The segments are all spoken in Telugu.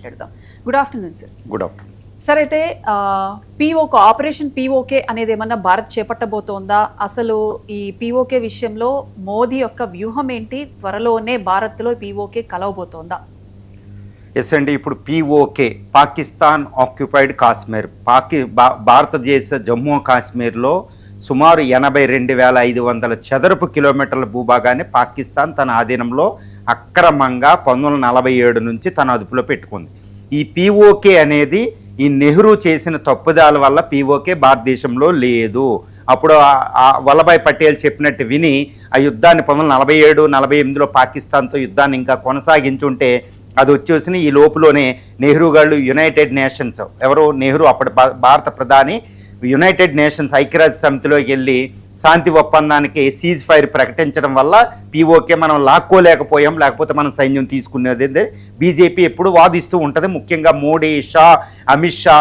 మాట్లాడదాం. Good afternoon sir. Good afternoon sir. అయితే పీఓకే ఆపరేషన్ పీఓకే అనేది ఏమన్నా భారత్ చేపట్టబోతోందా? అసలు ఈ పీఓకే విషయంలో మోదీ యొక్క వ్యూహం ఏంటి? త్వరలోనే భారత్లో పీఓకే కలవబోతోందా? ఎస్ అండి, ఇప్పుడు పీఓకే పాకిస్తాన్ ఆక్యుపైడ్ కాశ్మీర్, భారతదేశ జమ్మూ కాశ్మీర్లో సుమారు 82,500 చదరపు కిలోమీటర్ల భూభాగాన్ని పాకిస్తాన్ తన ఆధీనంలో అక్రమంగా 1947 నుంచి తన అదుపులో పెట్టుకుంది. ఈ పీఓకే అనేది ఈ నెహ్రూ చేసిన తప్పుదాల వల్ల పీఓకే భారతదేశంలో లేదు. అప్పుడు వల్లభాయ్ పటేల్ చెప్పినట్టు విని ఆ యుద్ధాన్ని 1947-48లో పాకిస్తాన్తో యుద్ధాన్ని ఇంకా కొనసాగించుంటే అది వచ్చేసిన ఈ లోపులోనే నెహ్రూ గారు యునైటెడ్ నేషన్స్, ఎవరు నెహ్రూ అప్పటి భారత ప్రధాని, యునైటెడ్ నేషన్స్ ఐక్యరాజ్య సమితిలోకి వెళ్ళి శాంతి ఒప్పందానికి సీజ్ ఫైర్ ప్రకటించడం వల్ల పీఓకే మనం లాక్కోలేకపోయాం, లేకపోతే మనం సైన్యం తీసుకునేది బీజేపీ ఎప్పుడు వాదిస్తూ ఉంటుంది. ముఖ్యంగా మోడీ, షా, అమిత్ షా,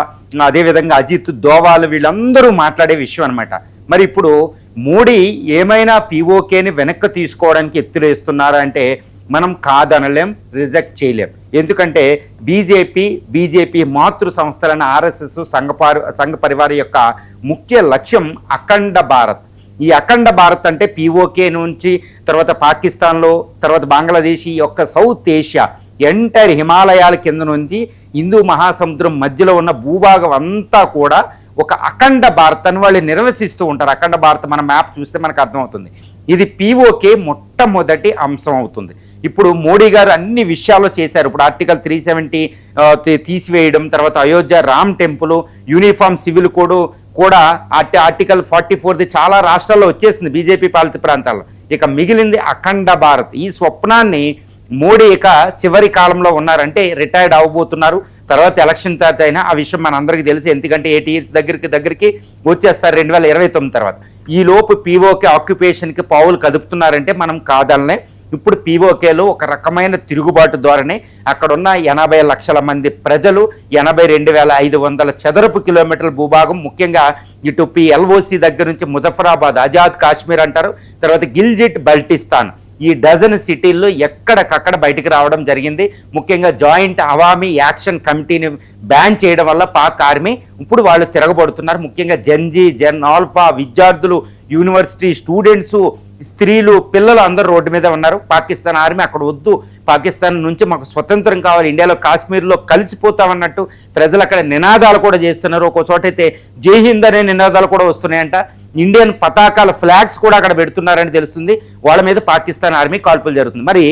అదేవిధంగా అజిత్ దోవాల్ వీళ్ళందరూ మాట్లాడే విషయం అనమాట. మరి ఇప్పుడు మోడీ ఏమైనా పీఓకేని వెనక్కి తీసుకోవడానికి ఎత్తులేస్తున్నారా అంటే మనం కాదనలేం, రిజెక్ట్ చేయలేం. ఎందుకంటే బీజేపీ మాతృ సంస్థలైన ఆర్ఎస్ఎస్, సంఘ పరివార యొక్క ముఖ్య లక్ష్యం అఖండ భారత్. ఈ అఖండ భారత్ అంటే పీఓకే నుంచి తర్వాత పాకిస్తాన్లో, తర్వాత బంగ్లాదేశ్, ఈ యొక్క సౌత్ ఏషియా ఎంటైర్ హిమాలయాల కింద నుంచి హిందూ మహాసముద్రం మధ్యలో ఉన్న భూభాగం అంతా కూడా ఒక అఖండ భారత్ అని వాళ్ళు నిర్వచిస్తూ ఉంటారు. అఖండ భారత్ మన మ్యాప్ చూస్తే మనకు అర్థమవుతుంది. ఇది పీఓకే మొట్టమొదటి అంశం అవుతుంది. ఇప్పుడు మోడీ గారు అన్ని విషయాల్లో చేశారు. ఇప్పుడు ఆర్టికల్ 370 తీసివేయడం, తర్వాత Ayodhya Ram temple, uniform civil code కూడా ఆర్టికల్ 44 చాలా రాష్ట్రాల్లో వచ్చేసింది బీజేపీ పాలిత ప్రాంతాల్లో. ఇక మిగిలింది అఖండ భారత్. ఈ స్వప్నాన్ని మోడీ ఇక చివరి కాలంలో ఉన్నారంటే రిటైర్డ్ అవ్వబోతున్నారు. తర్వాత ఎలక్షన్ తర్వాత అయినా ఆ విషయం మనందరికీ తెలుసు. ఎందుకంటే 8 ఇయర్స్ దగ్గరికి వచ్చేస్తారు 2029 తర్వాత. ఈ లోపు పీఓకే ఆక్యుపేషన్కి పావులు కదుపుతున్నారంటే మనం కాదలనే. ఇప్పుడు పీఓకేలో ఒక రకమైన తిరుగుబాటు ద్వారానే అక్కడున్న 80 లక్షల మంది ప్రజలు, 82,500 చదరపు కిలోమీటర్ల భూభాగం, ముఖ్యంగా ఇటు ఎల్ఓసి దగ్గర నుంచి ముజఫరాబాద్, ఆజాద్ కాశ్మీర్ అంటారు, తర్వాత గిల్జిట్ బల్టిస్తాన్, ఈ డజన్ సిటీల్లో ఎక్కడికక్కడ బయటికి రావడం జరిగింది. ముఖ్యంగా జాయింట్ అవామీ యాక్షన్ కమిటీని బ్యాన్ చేయడం వల్ల పాక్ ఆర్మీ ఇప్పుడు వాళ్ళు తిరగబడుతున్నారు. ముఖ్యంగా జెన్ ఆల్ఫా విద్యార్థులు, యూనివర్సిటీ స్టూడెంట్సు, స్త్రీలు, పిల్లలు అందరూ రోడ్డు మీద ఉన్నారు. పాకిస్తాన్ ఆర్మీ అక్కడ వద్దు, పాకిస్తాన్ నుంచి మాకు స్వతంత్రం కావాలి, ఇండియాలో కాశ్మీర్లో కలిసిపోతామన్నట్టు ప్రజలు అక్కడ నినాదాలు కూడా చేస్తున్నారు. ఒక చోట అయితే జై హింద్ అనే నినాదాలు కూడా వస్తున్నాయంట. ఇండియన్ పతాకాల ఫ్లాగ్స్ కూడా అక్కడ పెడుతున్నారని తెలుస్తుంది. వాళ్ళ మీద పాకిస్తాన్ ఆర్మీ కాల్పులు జరుగుతుంది. మరి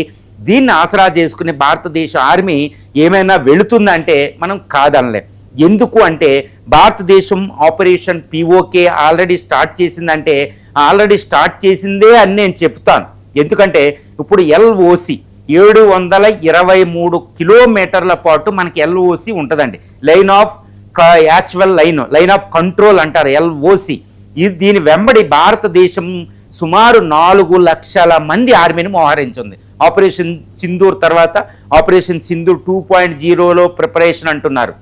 దీన్ని ఆసరా చేసుకుని భారతదేశ ఆర్మీ ఏమైనా వెళుతుందంటే మనం కాదనలేం. ఎందుకు అంటే భారతదేశం ఆపరేషన్ పీఓకే ఆల్రెడీ స్టార్ట్ చేసిందంటే ఆల్రెడీ స్టార్ట్ చేసిందే అని నేను చెప్తాను. ఎందుకంటే ఇప్పుడు ఎల్ఓసి 723 కిలోమీటర్ల పాటు మనకి ఎల్ఓసి ఉంటుందండి. లైన్ ఆఫ్ కంట్రోల్ అంటారు ఎల్ఓసి. దీని వెంబడి భారతదేశం సుమారు 4 లక్షల మంది ఆర్మీని మోహరించింది. ఆపరేషన్ సింధూర్ తర్వాత ఆపరేషన్ సింధూర్ 2.0లో ప్రిపరేషన్ అంటున్నారు.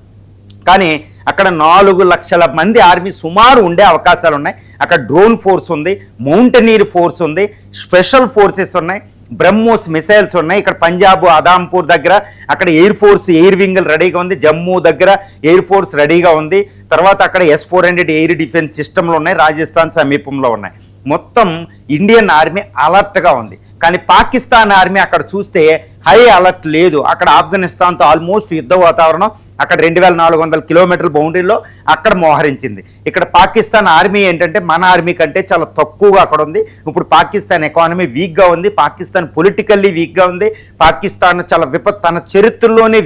కానీ అక్కడ 4 లక్షల మంది ఆర్మీ సుమారు ఉండే అవకాశాలు ఉన్నాయి. అక్కడ డ్రోన్ ఫోర్స్ ఉంది, మౌంటనీర్ ఫోర్స్ ఉంది, స్పెషల్ ఫోర్సెస్ ఉన్నాయి, బ్రహ్మోస్ మిసైల్స్ ఉన్నాయి. ఇక్కడ పంజాబ్ ఆదాంపూర్ దగ్గర అక్కడ ఎయిర్ ఫోర్స్ ఎయిర్ వింగ్ రెడీగా ఉంది. జమ్మూ దగ్గర ఎయిర్ ఫోర్స్ రెడీగా ఉంది. తర్వాత అక్కడ S-400 ఎయిర్ డిఫెన్స్ సిస్టమ్లు ఉన్నాయి, రాజస్థాన్ సమీపంలో ఉన్నాయి. మొత్తం ఇండియన్ ఆర్మీ అలర్ట్గా ఉంది. కానీ పాకిస్తాన్ ఆర్మీ అక్కడ చూస్తే హై అలర్ట్ లేదు. అక్కడ ఆఫ్ఘనిస్తాన్తో ఆల్మోస్ట్ యుద్ధ వాతావరణం, అక్కడ 2,400 కిలోమీటర్ల బౌండరీలో అక్కడ మోహరించింది. ఇక్కడ పాకిస్తాన్ ఆర్మీ ఏంటంటే మన ఆర్మీ కంటే చాలా తక్కువగా అక్కడ ఉంది. ఇప్పుడు పాకిస్తాన్ ఎకానమీ వీక్గా ఉంది, పాకిస్తాన్ పొలిటికల్లీ వీక్గా ఉంది, పాకిస్తాన్ చాలా తన చరిత్రలోనే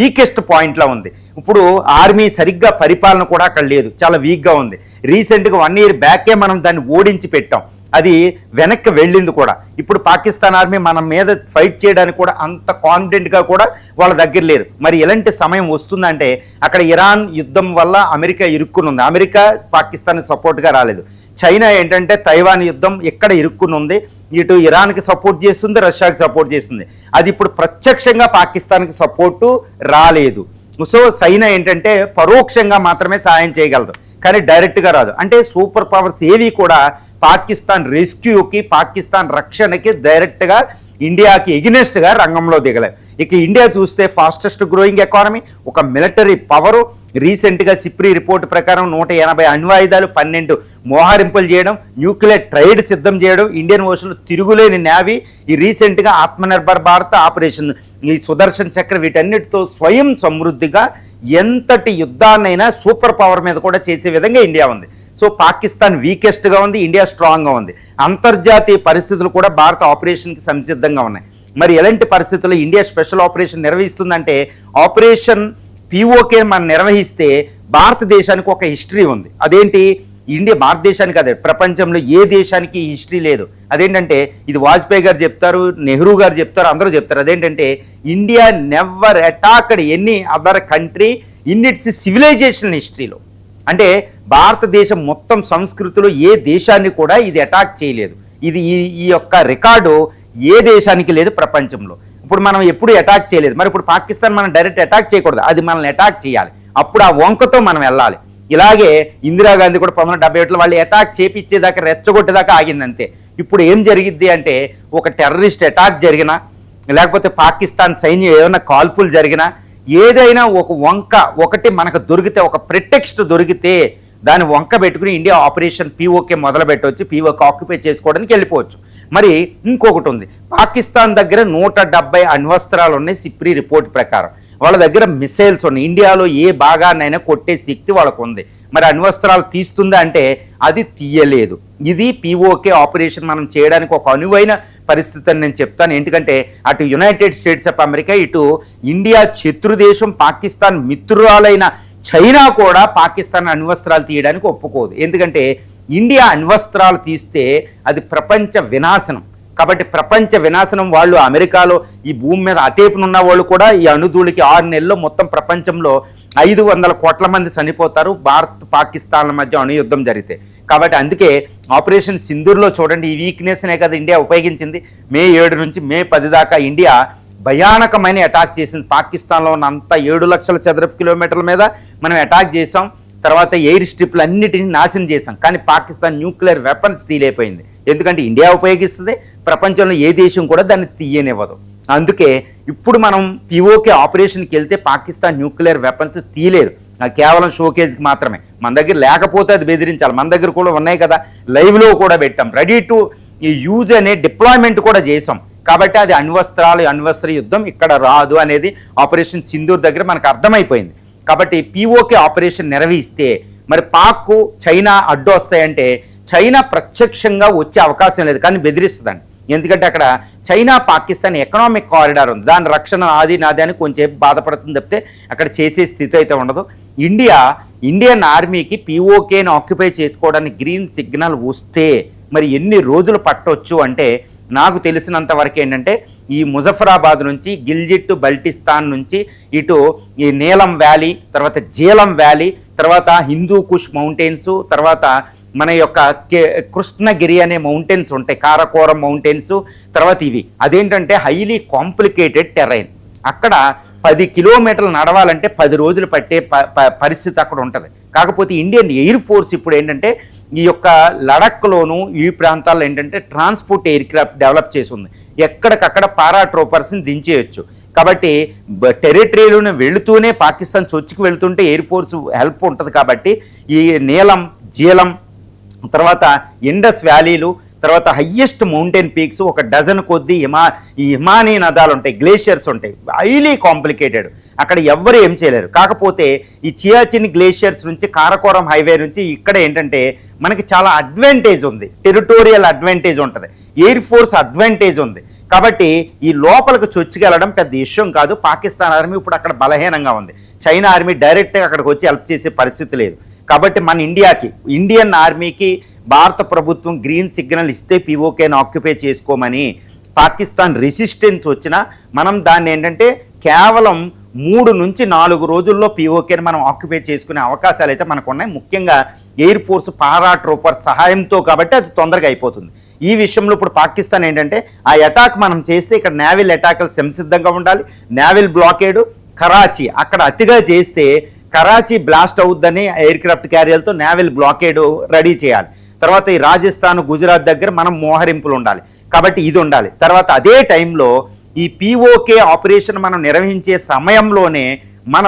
వీకెస్ట్ పాయింట్లో ఉంది. ఇప్పుడు ఆర్మీ సరిగ్గా పరిపాలన కూడా అక్కడ లేదు, చాలా వీక్గా ఉంది. రీసెంట్గా 1 ఇయర్ బ్యాకే మనం దాన్ని ఓడించి పెట్టాం, అది వెనక్కి వెళ్ళింది కూడా. ఇప్పుడు పాకిస్తాన్ ఆర్మీ మన మీద ఫైట్ చేయడానికి కూడా అంత కాన్ఫిడెంట్గా కూడా వాళ్ళ దగ్గర లేరు. మరి ఎలాంటి సమయం వస్తుందంటే అక్కడ ఇరాన్ యుద్ధం వల్ల అమెరికా ఇరుక్కుని ఉంది, అమెరికా పాకిస్తాన్ సపోర్ట్గా రాలేదు. చైనా ఏంటంటే తైవాన్ యుద్ధం ఎక్కడ ఇరుక్కుని ఉంది, ఇటు ఇరాన్కి సపోర్ట్ చేస్తుంది, రష్యాకి సపోర్ట్ చేస్తుంది. అది ఇప్పుడు ప్రత్యక్షంగా పాకిస్తాన్కి సపోర్టు రాలేదు. సో చైనా ఏంటంటే పరోక్షంగా మాత్రమే సహాయం చేయగలదు, కానీ డైరెక్ట్గా రాదు. అంటే సూపర్ పవర్స్ ఏవి కూడా పాకిస్తాన్ రెస్క్యూకి, పాకిస్తాన్ రక్షణకి డైరెక్ట్గా ఇండియాకి ఎగినెస్ట్గా రంగంలో దిగలేదు. ఇక ఇండియా చూస్తే ఫాస్టెస్ట్ గ్రోయింగ్ ఎకానమీ, ఒక మిలిటరీ పవరు. రీసెంట్గా సిప్రీ రిపోర్ట్ ప్రకారం 180 అణ్వాయుధాలు, 12 మోహరింపులు చేయడం, న్యూక్లియర్ ట్రైడ్ సిద్ధం చేయడం, ఇండియన్ ఓషన్లో తిరుగులేని నేవీ, ఈ రీసెంట్గా ఆత్మనిర్భర్ భారత్ ఆపరేషన్, ఈ సుదర్శన్ చక్ర, వీటన్నిటితో స్వయం సమృద్ధిగా ఎంతటి యుద్ధాన్నైనా సూపర్ పవర్ మీద కూడా చేసే విధంగా ఇండియా ఉంది. సో పాకిస్తాన్ వీకెస్ట్గా ఉంది, ఇండియా స్ట్రాంగ్గా ఉంది. అంతర్జాతీయ పరిస్థితులు కూడా భారత ఆపరేషన్కి సంసిద్ధంగా ఉన్నాయి. మరి ఎలాంటి పరిస్థితుల్లో ఇండియా స్పెషల్ ఆపరేషన్ నిర్వహిస్తుందంటే, ఆపరేషన్ పీఓకే మనం నిర్వహిస్తే భారతదేశానికి ఒక హిస్టరీ ఉంది. అదేంటి? ఇండియా భారతదేశానికి అదే, ప్రపంచంలో ఏ దేశానికి హిస్టరీ లేదు. అదేంటంటే ఇది వాజ్పేయి గారు చెప్తారు, నెహ్రూ గారు చెప్తారు, అందరూ చెప్తారు. అదేంటంటే India never attacked any other country in its civilisation హిస్టరీలో. అంటే భారతదేశం మొత్తం సంస్కృతిలో ఏ దేశాన్ని కూడా ఇది అటాక్ చేయలేదు. ఇది ఈ యొక్క రికార్డు ఏ దేశానికి లేదు ప్రపంచంలో. ఇప్పుడు మనం ఎప్పుడు అటాక్ చేయలేదు. మరి ఇప్పుడు పాకిస్తాన్ మనం డైరెక్ట్ అటాక్ చేయకూడదు, అది మనల్ని అటాక్ చేయాలి. అప్పుడు ఆ వంకతో మనం వెళ్ళాలి. ఇలాగే ఇందిరాగాంధీ కూడా 1971లో వాళ్ళు అటాక్ చేపించేదాకా, రెచ్చగొట్టేదాకా ఆగింది అంతే. ఇప్పుడు ఏం జరిగిద్ది అంటే, ఒక టెర్రరిస్ట్ అటాక్ జరిగినా, లేకపోతే పాకిస్తాన్ సైన్యం ఏమైనా కాల్పులు జరిగినా, ఏదైనా ఒక వంక ఒకటి మనకు దొరికితే, ఒక ప్రిటెక్స్ట్ దొరికితే దాన్ని వంక పెట్టుకుని ఇండియా ఆపరేషన్ పీఓకే మొదలు పెట్టవచ్చు, పీఓకే ఆక్యుపై చేసుకోవడానికి వెళ్ళిపోవచ్చు. మరి ఇంకొకటి ఉంది, పాకిస్తాన్ దగ్గర 170 అణ్వస్త్రాలు ఉన్నాయి సిప్రీ రిపోర్ట్ ప్రకారం. వాళ్ళ దగ్గర మిసైల్స్ ఉన్నాయి. ఇండియాలో ఏ భాగాన్నైనా కొట్టే శక్తి వాళ్ళకు ఉంది. మరి అణ్వస్త్రాలు తీస్తుందా అంటే అది తీయలేదు. ఇది పీఓకే ఆపరేషన్ మనం చేయడానికి ఒక అనువైన పరిస్థితి అని నేను చెప్తాను. ఎందుకంటే అటు యునైటెడ్ స్టేట్స్ ఆఫ్ అమెరికా, ఇటు ఇండియా శత్రుదేశం, పాకిస్తాన్ మిత్రురాలైన చైనా కూడా పాకిస్తాన్ అణ్వస్త్రాలు తీయడానికి ఒప్పుకోదు. ఎందుకంటే ఇండియా అణ్వస్త్రాలు తీస్తే అది ప్రపంచ వినాశనం. కాబట్టి ప్రపంచ వినాశనం వాళ్ళు అమెరికాలో ఈ భూమి మీద అటేపునున్న వాళ్ళు కూడా ఈ అణుధూళికి 6 నెలల్లో మొత్తం ప్రపంచంలో 500 కోట్ల మంది చనిపోతారు భారత్ పాకిస్తాన్ల మధ్య అణుయుద్ధం జరిగితే. కాబట్టి అందుకే ఆపరేషన్ సింధూర్లో చూడండి, ఈ వీక్నెస్నే కదా ఇండియా ఉపయోగించింది. మే 7 నుంచి మే 10 దాకా ఇండియా భయానకమైన అటాక్ చేసింది. పాకిస్తాన్లో ఉన్న అంత 7 లక్షల చదరపు కిలోమీటర్ల మీద మనం అటాక్ చేసాం. తర్వాత ఎయిర్ స్ట్రిప్లు అన్నిటిని నాశనం చేశాం. కానీ పాకిస్తాన్ న్యూక్లియర్ వెపన్స్ తీయలేకపోయింది. ఎందుకంటే ఇండియా ఉపయోగిస్తుంది, ప్రపంచంలో ఏ దేశం కూడా దాన్ని తీయనివ్వదు. అందుకే ఇప్పుడు మనం పీఓకే ఆపరేషన్కి వెళ్తే పాకిస్తాన్ న్యూక్లియర్ వెపన్స్ తీయలేదు, కేవలం షోకేజ్కి మాత్రమే. మన దగ్గర లేకపోతే అది బెదిరించాలి. మన దగ్గర కూడా ఉన్నాయి కదా, లైవ్లో కూడా పెట్టాం, రెడీ టు యూజ్ అనే డిప్లాయ్మెంట్ కూడా చేసాం. కాబట్టి అది అణ్వస్త్ర యుద్ధం ఇక్కడ రాదు అనేది ఆపరేషన్ సింధూర్ దగ్గర మనకు అర్థమైపోయింది. కాబట్టి పీఓకే ఆపరేషన్ నిర్వహిస్తే మరి పాక్ చైనా అడ్డు వస్తాయంటే, చైనా ప్రత్యక్షంగా వచ్చే అవకాశం లేదు, కానీ బెదిరిస్తుందండి. ఎందుకంటే అక్కడ చైనా పాకిస్తాన్ ఎకనామిక్ కారిడార్ ఉంది, దాని రక్షణ నాది అని కొంచెం బాధపడుతుంది తప్పితే అక్కడ చేసే స్థితి అయితే ఉండదు. ఇండియన్ ఆర్మీకి పీఓకేని ఆక్యుపై చేసుకోవడానికి గ్రీన్ సిగ్నల్ వస్తే మరి ఎన్ని రోజులు పట్టవచ్చు అంటే, నాకు తెలిసినంత వరకు ఏంటంటే ఈ ముజఫరాబాద్ నుంచి గిల్జిట్ బల్టిస్తాన్ నుంచి ఇటు ఈ నీలం వ్యాలీ, తర్వాత జీలం వ్యాలీ, తర్వాత హిందూ కుష్ మౌంటైన్స్, తర్వాత మన యొక్క కృష్ణగిరి అనే మౌంటైన్స్ ఉంటాయి, కారకోరం మౌంటైన్స్. తర్వాత ఇవి అదేంటంటే హైలీ కాంప్లికేటెడ్ టెరైన్. అక్కడ 10 కిలోమీటర్లు నడవాలంటే 10 రోజులు పట్టే పరిస్థితి అక్కడ ఉంటుంది. కాకపోతే ఇండియన్ ఎయిర్ ఫోర్స్ ఇప్పుడు ఏంటంటే ఈ యొక్క లడఖ్లోను ఈ ప్రాంతాల్లో ఏంటంటే ట్రాన్స్పోర్ట్ ఎయిర్ క్రాఫ్ట్ డెవలప్ చేసి ఉంది. ఎక్కడికక్కడ పారాట్రోపర్స్ని దించేయచ్చు. కాబట్టి టెరిటరీలోనే వెళుతూనే పాకిస్తాన్ చొచ్చుకు వెళుతుంటే ఎయిర్ ఫోర్స్ హెల్ప్ ఉంటుంది. కాబట్టి ఈ నీలం, జీలం, తర్వాత ఇండస్ వ్యాలీలు, తర్వాత హయ్యెస్ట్ మౌంటైన్ పీక్స్, ఒక డజన్ కొద్దీ ఈ హిమానీ నదాలు ఉంటాయి, గ్లేషియర్స్ ఉంటాయి, హైలీ కాంప్లికేటెడ్. అక్కడ ఎవ్వరు ఏం చేయలేరు. కాకపోతే ఈ చియాచిన్ గ్లేషియర్స్ నుంచి కారకోరం హైవే నుంచి ఇక్కడ ఏంటంటే మనకి చాలా అడ్వాంటేజ్ ఉంది, టెరిటోరియల్ అడ్వాంటేజ్ ఉంటుంది, ఎయిర్ ఫోర్స్ అడ్వాంటేజ్ ఉంది. కాబట్టి ఈ లోపలికి చొచ్చుకెళ్ళడం పెద్ద విషయం కాదు. పాకిస్తాన్ ఆర్మీ ఇప్పుడు అక్కడ బలహీనంగా ఉంది. చైనా ఆర్మీ డైరెక్ట్గా అక్కడికి వచ్చి హెల్ప్ చేసే పరిస్థితి లేదు. కాబట్టి మన ఇండియన్ ఆర్మీకి భారత ప్రభుత్వం గ్రీన్ సిగ్నల్ ఇస్తే పీఓకేని ఆక్యుపై చేసుకోమని, పాకిస్తాన్ రెసిస్టెన్స్ వచ్చినా మనం దాన్ని ఏంటంటే కేవలం 3 నుంచి 4 రోజుల్లో పీఓకేని మనం ఆక్యుపై చేసుకునే అవకాశాలు అయితే మనకు ఉన్నాయి. ముఖ్యంగా ఎయిర్ ఫోర్స్ పారాట్రోపర్ సహాయంతో, కాబట్టి అది తొందరగా అయిపోతుంది. ఈ విషయంలో ఇప్పుడు పాకిస్తాన్ ఏంటంటే ఆ అటాక్ మనం చేస్తే ఇక్కడ నేవల్ అటాక్లు సంసిద్ధంగా ఉండాలి. నేవల్ బ్లాకేడు కరాచీ అక్కడ అతిగా చేస్తే కరాచీ బ్లాస్ట్ అవుద్దని ఎయిర్ క్రాఫ్ట్ క్యారియర్లతో నేవల్ బ్లాకేడు రెడీ చేయాలి. తర్వాత ఈ రాజస్థాన్, గుజరాత్ దగ్గర మనం మోహరింపులు ఉండాలి. కాబట్టి ఇది ఉండాలి. తర్వాత అదే టైంలో ఈ పిఓకే ఆపరేషన్ మనం నిర్వహించే సమయంలోనే మన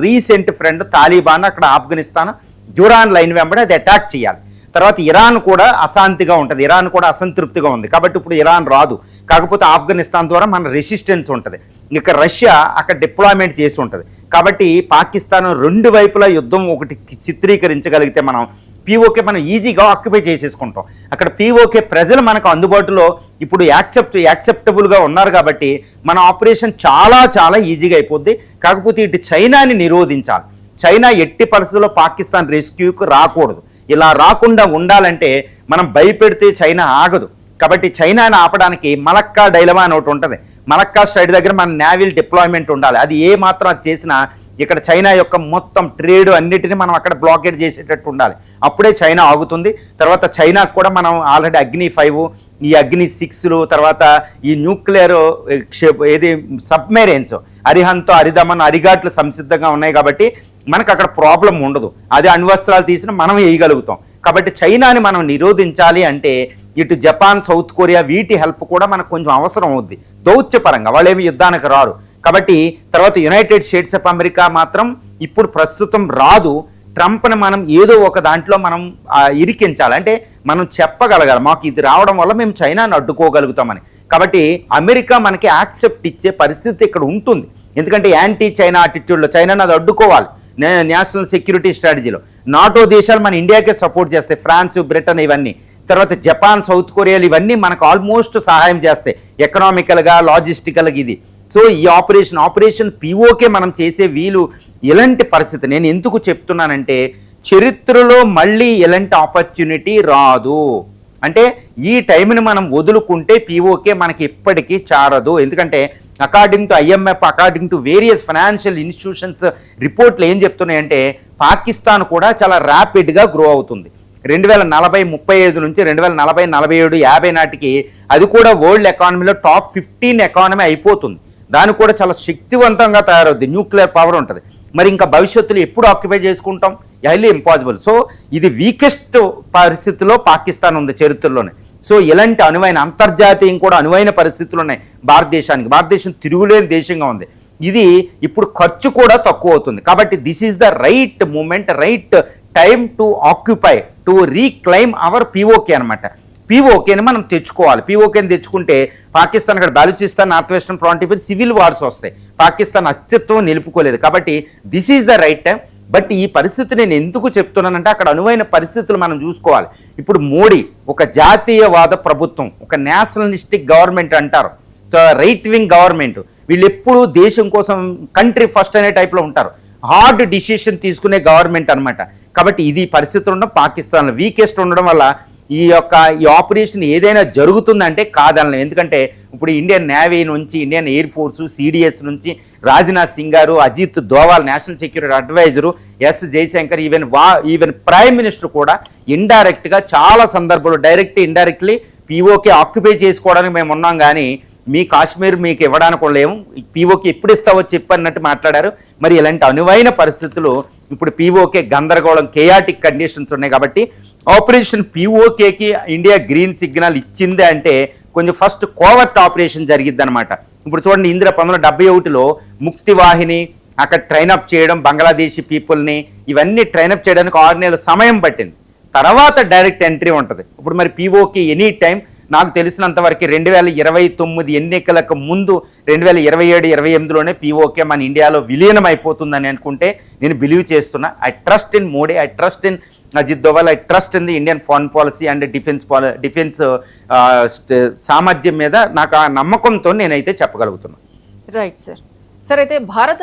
రీసెంట్ ఫ్రెండ్ తాలిబాన్ అక్కడ ఆఫ్ఘనిస్తాన్ జురాన్ లైన్ వెంబడి అది అటాక్ చేయాలి. తర్వాత ఇరాన్ కూడా అశాంతిగా ఉంటుంది, ఇరాన్ కూడా అసంతృప్తిగా ఉంది. కాబట్టి ఇప్పుడు ఇరాన్ రాదు, కాకపోతే ఆఫ్ఘనిస్తాన్ ద్వారా మన రెసిస్టెన్స్ ఉంటుంది. ఇక రష్యా అక్కడ డిప్లాయ్మెంట్ చేసి ఉంటుంది. కాబట్టి పాకిస్తాన్ రెండు వైపులా యుద్ధం ఒకటి చిత్రీకరించగలిగితే మనం పిఓకే మనం ఈజీగా ఆక్యుపై చేసేసుకుంటాం. అక్కడ పిఓకే ప్రజలు మనకు అందుబాటులో ఇప్పుడు యాక్సెప్టబుల్గా ఉన్నారు కాబట్టి మన ఆపరేషన్ చాలా చాలా ఈజీగా అయిపోద్ది. కాకపోతే ఇటు చైనాని నిరోధించాలి. చైనా ఎట్టి పరిస్థితుల్లో పాకిస్తాన్ రెస్క్యూకు రాకూడదు. ఇలా రాకుండా ఉండాలంటే మనం భయపెడితే చైనా ఆగదు. కాబట్టి చైనాని ఆపడానికి మలక్కా డైలమా అని ఒకటి ఉంటుంది. మలక్కా స్ట్రైట్ దగ్గర మన నేవల్ డిప్లాయ్మెంట్ ఉండాలి. అది ఏ మాత్రం అది చేసినా ఇక్కడ చైనా యొక్క మొత్తం ట్రేడ్ అన్నిటిని మనం అక్కడ బ్లాకేడ్ చేసేటట్టు ఉండాలి. అప్పుడే చైనా ఆగుతుంది. తర్వాత చైనాకు కూడా మనం ఆల్రెడీ అగ్ని 5, ఈ అగ్ని 6లు, తర్వాత ఈ న్యూక్లియర్ ఏది సబ్మెరైన్స్ అరిహంతో అరిదమన్ అరిఘాట్లు సంసిద్ధంగా ఉన్నాయి. కాబట్టి మనకు అక్కడ ప్రాబ్లం ఉండదు. అదే అణ్వస్త్రాలు తీసిన మనం వేయగలుగుతాం. కాబట్టి చైనాని మనం నిరోధించాలి అంటే ఇటు జపాన్, సౌత్ కొరియా వీటి హెల్ప్ కూడా మనకు కొంచెం అవసరం అవుద్ది దౌత్యపరంగా. వాళ్ళేమి యుద్ధానికి రారు. కాబట్టి తర్వాత యునైటెడ్ స్టేట్స్ ఆఫ్ అమెరికా మాత్రం ఇప్పుడు ప్రస్తుతం రాదు. ట్రంప్ని మనం ఏదో ఒక దాంట్లో మనం ఇరికించాలి. అంటే మనం చెప్పగలగాలి మాకు ఇది రావడం వల్ల మేము చైనాని అడ్డుకోగలుగుతామని. కాబట్టి అమెరికా మనకి యాక్సెప్ట్ ఇచ్చే పరిస్థితి ఇక్కడ ఉంటుంది. ఎందుకంటే యాంటీ చైనా అటిట్యూడ్లో చైనాని అది అడ్డుకోవాలి. నేషనల్ సెక్యూరిటీ స్ట్రాటజీలో నాటో దేశాలు మన ఇండియాకే సపోర్ట్ చేస్తాయి, ఫ్రాన్స్, బ్రిటన్ ఇవన్నీ. తర్వాత జపాన్, సౌత్ కొరియాలు ఇవన్నీ మనకు ఆల్మోస్ట్ సహాయం చేస్తాయి ఎకనామికల్గా, లాజిస్టికల్గా. ఇది సో ఈ ఆపరేషన్ పిఓకే మనం చేసే వీలు ఇలాంటి పరిస్థితి. నేను ఎందుకు చెప్తున్నానంటే చరిత్రలో మళ్ళీ ఇలాంటి ఆపర్చునిటీ రాదు. అంటే ఈ టైంని మనం వదులుకుంటే పిఓకే మనకి ఎప్పటికీ చారదు. ఎందుకంటే according to IMF, according to various financial institutions రిపోర్ట్లు ఏం చెప్తున్నాయంటే పాకిస్తాన్ కూడా చాలా ర్యాపిడ్గా గ్రో అవుతుంది. 2040, 35 నుంచి 2040, 47, 50 నాటికి అది కూడా వరల్డ్ ఎకానమీలో టాప్ 15 ఎకానమీ అయిపోతుంది. దానికి కూడా చాలా శక్తివంతంగా తయారవుద్ది, న్యూక్లియర్ పవర్ ఉంటుంది. మరి ఇంకా భవిష్యత్తులో ఎప్పుడు ఆక్యుపై చేసుకుంటాం? Highly impossible. సో ఇది వీకెస్ట్ పరిస్థితిలో పాకిస్తాన్ ఉంది చరిత్రలోనే. సో ఇలాంటి అనువైన అంతర్జాతీయం కూడా అనువైన పరిస్థితులు ఉన్నాయి భారతదేశానికి. భారతదేశం తిరుగులేని దేశంగా ఉంది. ఇది ఇప్పుడు ఖర్చు కూడా తక్కువ అవుతుంది. కాబట్టి this is the right moment, right time to occupy, to reclaim our PoK అనమాట. పిఓకేని మనం తెచ్చుకోవాలి. పిఓకేని తెచ్చుకుంటే పాకిస్తాన్ అక్కడ Balochistan, north western front civil wars వస్తాయి. పాకిస్తాన్ అస్తిత్వం నిలుపుకోలేదు. కాబట్టి this is the right time. But ఈ పరిస్థితి నేను ఎందుకు చెప్తున్నానంటే అక్కడ అనువైన పరిస్థితులు మనం చూసుకోవాలి. ఇప్పుడు మోడీ ఒక జాతీయవాద ప్రభుత్వం, ఒక నేషనలిస్టిక్ గవర్నమెంట్ అంటారు, రైట్ వింగ్ గవర్నమెంట్. వీళ్ళు ఎప్పుడు దేశం కోసం కంట్రీ ఫస్ట్ అనే టైప్లో ఉంటారు. హార్డ్ డిసిషన్ తీసుకునే గవర్నమెంట్ అనమాట. కాబట్టి ఇది పరిస్థితులు ఉండడం పాకిస్తాన్లో వీకెస్ట్ ఉండడం వల్ల ఈ ఆపరేషన్ ఏదైనా జరుగుతుందంటే కాదనలేం. ఎందుకంటే ఇప్పుడు ఇండియన్ నేవీ నుంచి, ఇండియన్ ఎయిర్ ఫోర్సు, CDS నుంచి Rajnath Singh garu, Ajit Doval national security advisor, S Jaishankar, even prime minister కూడా ఇండైరెక్ట్గా చాలా సందర్భాలు డైరెక్ట్ ఇండైరెక్ట్లీ పిఓకే ఆక్యుపై చేసుకోవడానికి మేము ఉన్నాం. కానీ మీ కాశ్మీర్ మీకు ఇవ్వడానికి లేము, పిఓకే ఎప్పుడు ఇస్తావో చెప్పన్నట్టు మాట్లాడారు. మరి ఇలాంటి అనువైన పరిస్థితులు ఇప్పుడు పిఓకే గందరగోళం, కేయాటిక్ కండిషన్స్ ఉన్నాయి. కాబట్టి ఆపరేషన్ పిఓకేకి ఇండియా గ్రీన్ సిగ్నల్ ఇచ్చింది అంటే కొంచెం ఫస్ట్ కోవర్ట్ ఆపరేషన్ జరిగిద్ది అనమాట. ఇప్పుడు చూడండి, ఇందిరా 1971లో ముక్తివాహిని అక్కడ ట్రైనప్ చేయడం, బంగ్లాదేశీ పీపుల్ని ఇవన్నీ ట్రైనప్ చేయడానికి 6 నెలల సమయం పట్టింది. తర్వాత డైరెక్ట్ ఎంట్రీ ఉంటుంది. ఇప్పుడు మరి పిఓకే ఎనీ టైం నాకు తెలిసినంత వరకు 2029 ఎన్నికలకు ముందు 2027, 28లోనే పిఓకే మన ఇండియాలో విలీనం అయిపోతుందని అనుకుంటే నేను బిలీవ్ చేస్తున్నా. I trust in Modi, I trust in Ajit Doval, I trust in the Indian foreign policy and defence సామర్థ్యం మీద నాకు ఆ నమ్మకంతో నేనైతే చెప్పగలుగుతున్నాను. Right sir. అయితే భారత